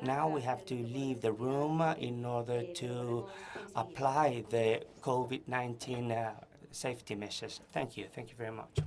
Now we have to leave the room in order to apply the COVID-19 safety measures. Thank you. Thank you very much.